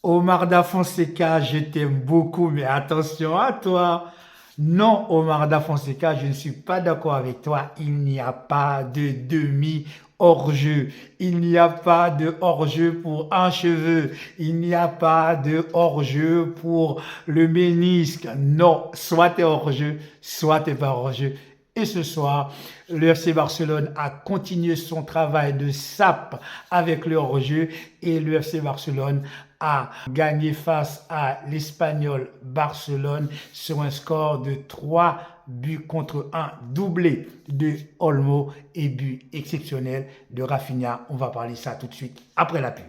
Omar Da Fonseca, je t'aime beaucoup, mais attention à toi. Non, Omar Da Fonseca, je ne suis pas d'accord avec toi. Il n'y a pas de demi hors-jeu. Il n'y a pas de hors-jeu pour un cheveu. Il n'y a pas de hors-jeu pour le ménisque. Non, soit tu es hors-jeu, soit tu n'es pas hors-jeu. Et ce soir, le FC Barcelone a continué son travail de sape avec le hors-jeu et le FC Barcelone a gagné face à l'Espagnol Barcelone sur un score de 3 buts contre un, doublé de Olmo et but exceptionnel de Rafinha. On va parler ça tout de suite après la pub.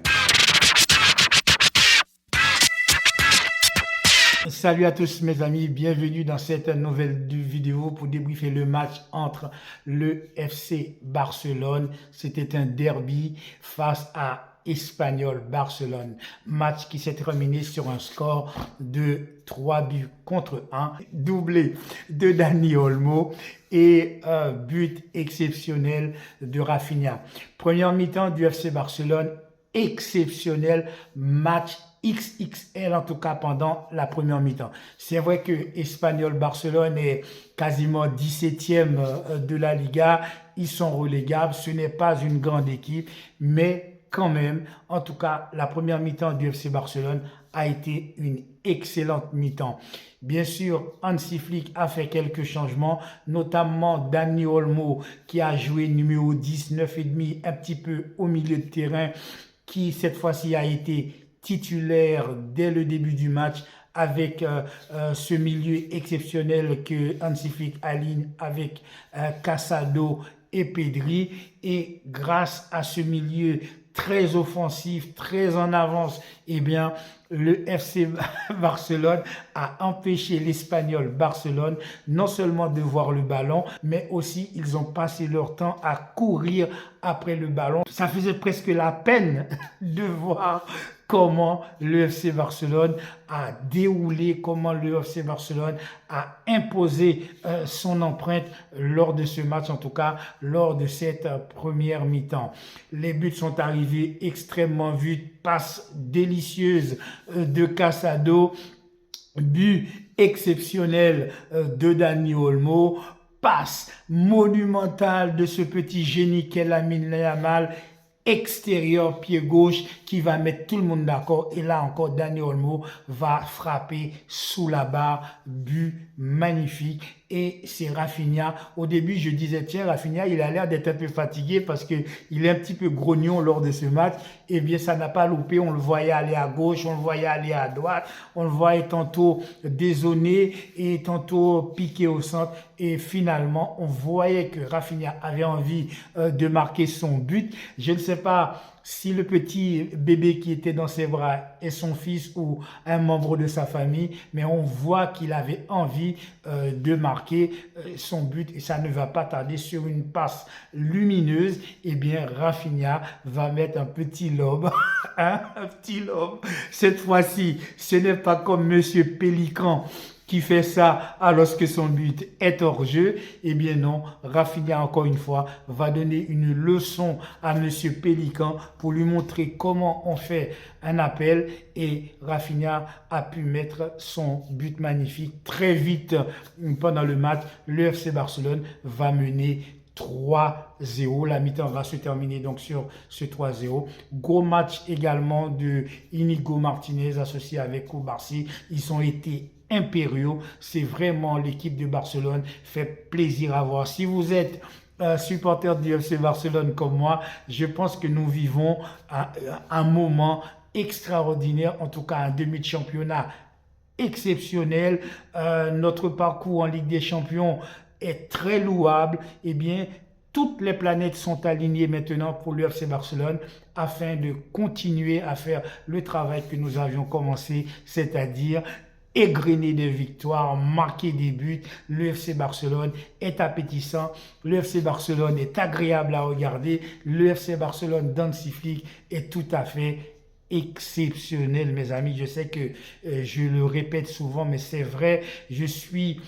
Salut à tous mes amis, bienvenue dans cette nouvelle vidéo pour débriefer le match entre le FC Barcelone. C'était un derby face à Espanyol Barcelone. Match qui s'est terminé sur un score de 3 buts contre 1, doublé de Dani Olmo et un but exceptionnel de Rafinha. Première mi-temps du FC Barcelone, exceptionnel match XXL en tout cas pendant la première mi-temps. C'est vrai que Espanyol Barcelone est quasiment 17e de la Liga, ils sont relégables, ce n'est pas une grande équipe, mais quand même, en tout cas, la première mi-temps du FC Barcelone a été une excellente mi-temps. Bien sûr, Hansi Flick a fait quelques changements, notamment Dani Olmo qui a joué numéro 19 et demi un petit peu au milieu de terrain, qui cette fois-ci a été titulaire dès le début du match avec ce milieu exceptionnel que Hansi Flick aligne avec Casado et Pedri. Et grâce à ce milieu très offensif, très en avance, eh bien, le FC Barcelone a empêché l'Espagnol Barcelone non seulement de voir le ballon, mais aussi ils ont passé leur temps à courir après le ballon. Ça faisait presque la peine de voir comment le FC Barcelone a déroulé, comment le FC Barcelone a imposé son empreinte lors de ce match, en tout cas lors de cette première mi-temps. Les buts sont arrivés extrêmement vite, passe délicieuse de Casado, but exceptionnel de Dani Olmo, passe monumentale de ce petit génie qu'est Lamine Yamal, extérieur pied gauche qui va mettre tout le monde d'accord. Et là encore, Dani Olmo va frapper sous la barre, but magnifique. Et c'est Rafinha. Au début, je disais, tiens, Rafinha, il a l'air d'être un peu fatigué parce qu'il est un petit peu grognon lors de ce match. Eh bien, ça n'a pas loupé. On le voyait aller à gauche, on le voyait aller à droite. On le voyait tantôt dézonné et tantôt piqué au centre. Et finalement, on voyait que Rafinha avait envie de marquer son but. Je ne sais pas si le petit bébé qui était dans ses bras est son fils ou un membre de sa famille, mais on voit qu'il avait envie de marquer son but et ça ne va pas tarder sur une passe lumineuse. Eh bien, Rafinha va mettre un petit lob, hein, un petit lob. Cette fois-ci, ce n'est pas comme Monsieur Pélican qui fait ça alors que son but est hors jeu. Eh bien non, Rafinha encore une fois va donner une leçon à Monsieur Pélican pour lui montrer comment on fait un appel et Rafinha a pu mettre son but magnifique très vite pendant le match. Le FC Barcelone va mener 3-0. La mi-temps va se terminer donc sur ce 3-0. Gros match également de Inigo Martinez associé avec Koubarsi. Ils ont été impériaux. C'est vraiment l'équipe de Barcelone. Fait plaisir à voir. Si vous êtes supporter du FC Barcelone comme moi, je pense que nous vivons un moment extraordinaire, en tout cas un demi de championnat exceptionnel. Notre parcours en Ligue des Champions est très louable. Eh bien, toutes les planètes sont alignées maintenant pour le FC Barcelone afin de continuer à faire le travail que nous avions commencé, c'est-à-dire égrener des victoires, marquer des buts. Le FC Barcelone est appétissant, le FC Barcelone est agréable à regarder, le FC Barcelone d'Hansi Flick est tout à fait exceptionnel, mes amis. Je sais que je le répète souvent, mais c'est vrai, je suis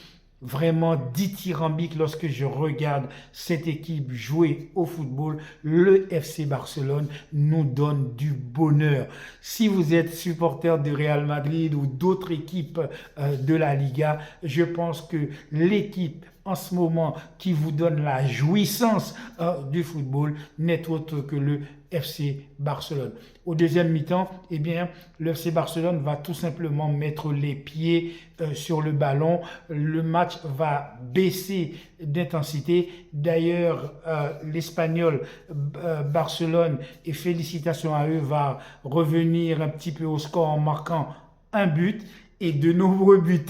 vraiment dithyrambique lorsque je regarde cette équipe jouer au football. Le FC Barcelone nous donne du bonheur. Si vous êtes supporter de Real Madrid ou d'autres équipes de la Liga, je pense que l'équipe en ce moment qui vous donne la jouissance du football n'est autre que le FC Barcelone. Au deuxième mi-temps, eh bien, le FC Barcelone va tout simplement mettre les pieds sur le ballon. Le match va baisser d'intensité. D'ailleurs, l'Espagnol Barcelone, et félicitations à eux, va revenir un petit peu au score en marquant un but et de nombreux buts.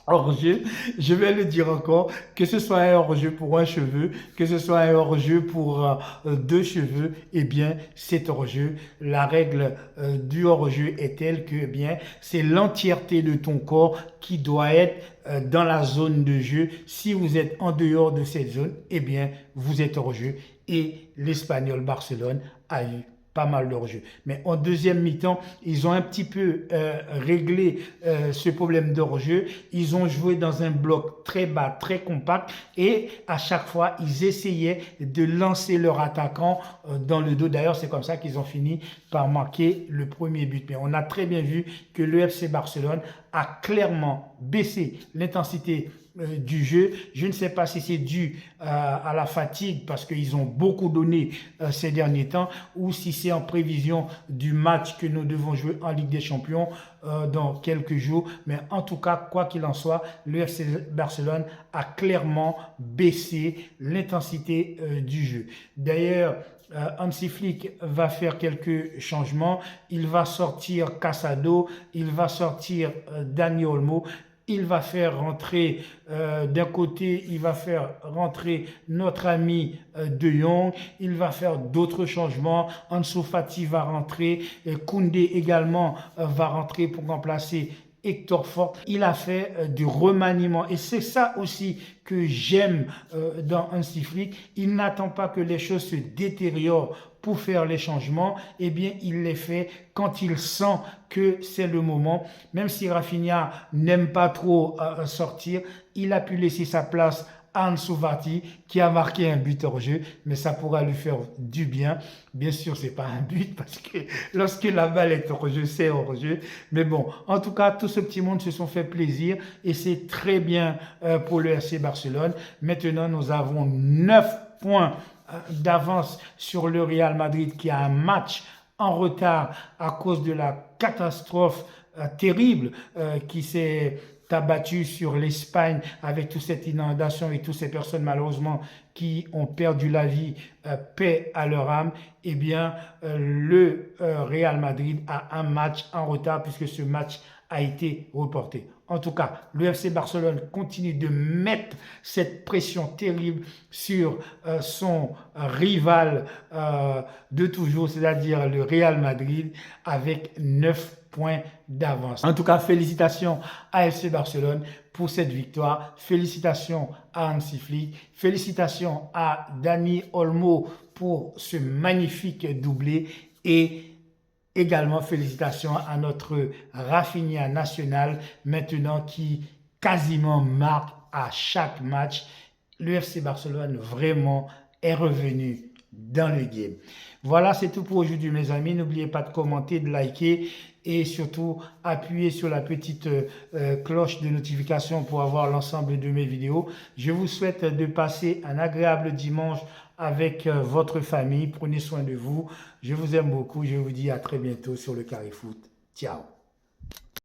Hors-jeu, je vais le dire encore, que ce soit un hors-jeu pour un cheveu, que ce soit un hors-jeu pour deux cheveux, eh bien, c'est hors-jeu. La règle du hors-jeu est telle que, eh bien, c'est l'entièreté de ton corps qui doit être dans la zone de jeu. Si vous êtes en dehors de cette zone, eh bien, vous êtes hors-jeu. Et l'Espagnol Barcelone a eu pas mal d'hors-jeu. Mais en deuxième mi-temps, ils ont un petit peu réglé ce problème d'hors-jeu. Ils ont joué dans un bloc très bas, très compact, et à chaque fois, ils essayaient de lancer leur attaquant dans le dos. D'ailleurs, c'est comme ça qu'ils ont fini par marquer le premier but. Mais on a très bien vu que le FC Barcelone a clairement baissé l'intensité du jeu. Je ne sais pas si c'est dû à la fatigue parce qu'ils ont beaucoup donné ces derniers temps, ou si c'est en prévision du match que nous devons jouer en Ligue des Champions dans quelques jours. Mais en tout cas, quoi qu'il en soit, le FC Barcelone a clairement baissé l'intensité du jeu. D'ailleurs, Hansi Flick va faire quelques changements. Il va sortir Casado, il va sortir Dani Olmo. Il va faire rentrer, d'un côté, il va faire rentrer notre ami De Jong. Il va faire d'autres changements. Ansu Fati va rentrer. Koundé également va rentrer pour remplacer Hector Fort. Il a fait du remaniement. Et c'est ça aussi que j'aime dans Hansi Flick. Il n'attend pas que les choses se détériorent pour faire les changements. Eh bien, il les fait quand il sent que c'est le moment. Même si Rafinha n'aime pas trop sortir, il a pu laisser sa place à Ansu Fati qui a marqué un but hors jeu, mais ça pourra lui faire du bien. Bien sûr, c'est pas un but parce que lorsque la balle est hors jeu, c'est hors jeu. Mais bon, en tout cas, tout ce petit monde se sont fait plaisir et c'est très bien pour le FC Barcelone. Maintenant, nous avons 9 points d'avance sur le Real Madrid qui a un match en retard à cause de la catastrophe terrible qui s'est abattu sur l'Espagne avec toute cette inondation et toutes ces personnes malheureusement qui ont perdu la vie, paix à leur âme. Eh bien, le Real Madrid a un match en retard puisque ce match a été reporté. En tout cas, le FC Barcelone continue de mettre cette pression terrible sur son rival de toujours, c'est-à-dire le Real Madrid, avec 9 points d'avance. En tout cas, félicitations à FC Barcelone pour cette victoire. Félicitations à Hansi Flick. Félicitations à Dani Olmo pour ce magnifique doublé. Et également, félicitations à notre Rafinha national, maintenant qui quasiment marque à chaque match. Le FC Barcelone vraiment est revenu dans le game. Voilà, c'est tout pour aujourd'hui, mes amis. N'oubliez pas de commenter, de liker et surtout appuyer sur la petite cloche de notification pour avoir l'ensemble de mes vidéos. Je vous souhaite de passer un agréable dimanche avec votre famille. Prenez soin de vous. Je vous aime beaucoup. Je vous dis à très bientôt sur le Carré Foot. Ciao.